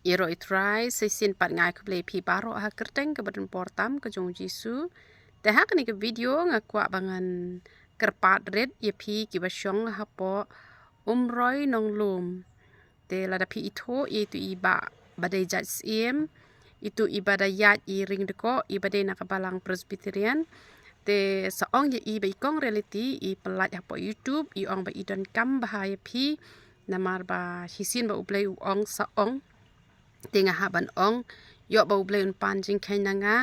Iro itrai sesin pat ngai ke play pi baro ha kerteng ke badan portam ke jong jisu. Te hak ni ke video ngakwa bangan kerpat red ye pi ki basyong ha po umroi nong lum. Te lada pi ito itu iba badai jat siem itu ibadah yat i ring deko ibadai nakabalang presbyterian. Te saong ye i ba ikong reality i pelat ha po YouTube i ong ba idon kam bahaya pi namar ba hisin ba ublay uong saong te nga haban ong yo ba ublay un panjing kanya nga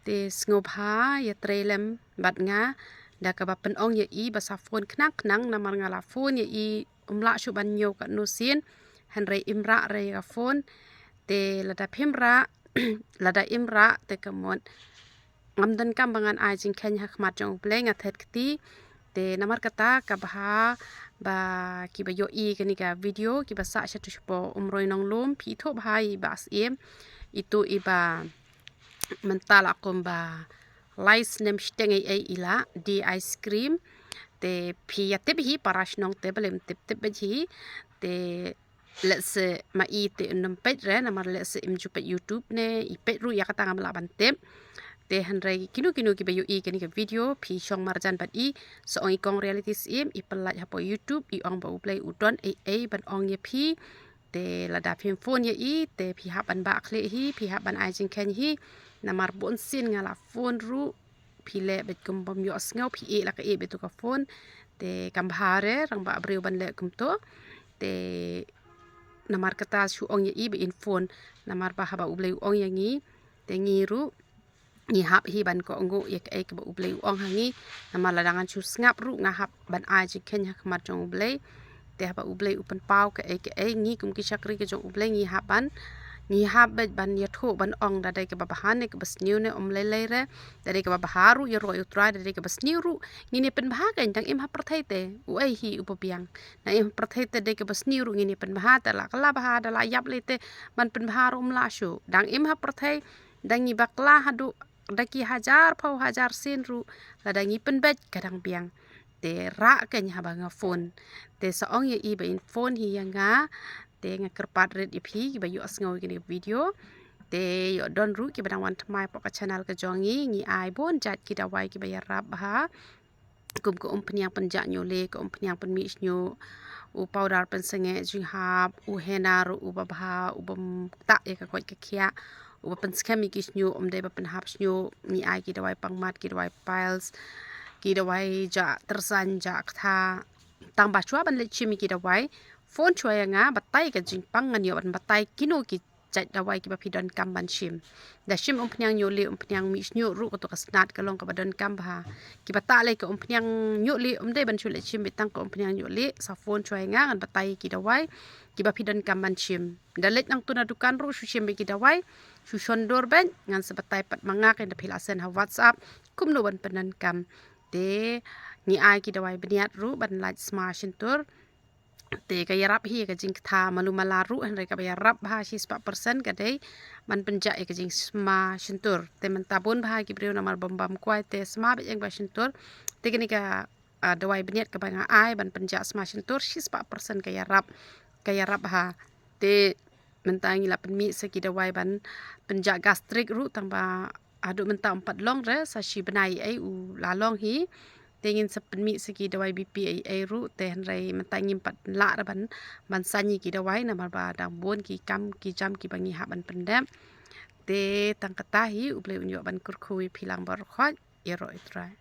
te ngop ha ya trelem bat nga da ka ba pen ong ye i ba sa phone knak nang namar nga la phone ye i umla shu ban yo ka nusin hanre imra re ga phone te lada pimra lada imra te kamot ngamdan kam bangan ai jing kenya khmat jong ublay nga thet kti te namar kata ka bah ba ki ba yo i kani ka video ki ba sa sha tu po umroi nong lum pi tho bhai ba sim itu iba mental akum ba lice nem steng ai ila di ice cream te pi ya tip hi parash nong te belem tip tip hi te let's ma i te nem pet re namar let's im ju pe YouTube ne i pet ru ya kata ngam la ban tip te hanrai kinu ki bayu i kani ka video pi shong marjan bat i so ong ikong reality sim i pelat ha po YouTube i ong ba uplay udon ai ban ong ye pi te lada phim phone ye i te pi hap an ba khle hi pi hap ban ai jing ken hi namar bon sin ngala phone ru pi le bet kum bom yo sngaw pi e la ka e betu ka phone te kam bhare rang ba breu ban le kum to te namar kata shu ong ye i be in phone namar ba ha ba ublay ong yang i te ngi ru ni hap hi ban ko ngu ye ke ba ublay ong hangi nama ladangan chu ngap ru nga hap ban ai ji ken hak mat jong ublay te ba ublay upan pau ke ngi kum ki chakri ke jong ublay ngi hapan ni hap ban ye tho ban ong da dai ke ba bahan ke bas new ne om le re da dai ke ba baharu ye ro utra da dai ke bas new ru ngi ne pen bah ke dang im hap prathai te u ai hi upabiang na im prathai te dai ke bas new ru ngi ne pen bah ta la kala bah da la yap le te ban pen bah ru la shu dang im hap prathai dang ngi bakla hadu daki hajar pau hajar sin ru ladangi penbet kadang biang te ra ken ha banga phone te saong ye i ba in phone hi nga te nga kerpat red ip hi ba yo asngau gini video te yo don ru ki badang wan thmai po ka channel ka jongi ngi ai bon jat ki dawai ki ba ya rap ha kum ko pnyang penja nyo le ko pnyang pen mi nyo u powder pen senge jing hap u henar u ba bha u bam ta e ka ko ka khia u pen skemi ki nyo de ba pen hap nyo ni ai ki dawai pangmat ki dawai piles ki dawai ja tersan ja tha tang ba chwa ban le chimi ki dawai phone chwa nga batai ka jing pang ngan yo ban batai kino ki jat dawai ki ba pidon kam ban shim da shim pnyang nyo le pnyang mi nyo ru ko to ka snat ka long ka badon kam ba ki bata le ka pnyang nyo le de ban chu le chim bitang ka pnyang nyo le sa phone chwa nga ngan batai ki dawai ki ba pidon kam ban shim da let nang tuna dukan ru shu shim ki dawai shu shondor ben ngan sebatai pat mangak en da pilasen ha WhatsApp kum no ban penan kam te ni ai ki dawai beniat ru ban like smash tur te kaya rap hi ka jing tha malu malaru han ka ya rap ha 4% ka dei man penja ka jing sma shintur te man tabun ba ki breu namar bam kwai te sma be eng ba shintur te kini ka dawai beniat ka banga ai ban penja sma shintur 4% ka ya rap ha te mentangi la penmi seki dawai ban penja gastrik ru tamba adu menta 4 long re sa shi benai ai u la long hi tengin sepenmi segi dawai BP ai ru te hanrai mentangi 4 la ban sanyi ki dawai na ba dang bon ki kam ki jam ki bangi ha ban pendam te tang kata hi uble unyo ban kurkhui philang bar khot ero itrai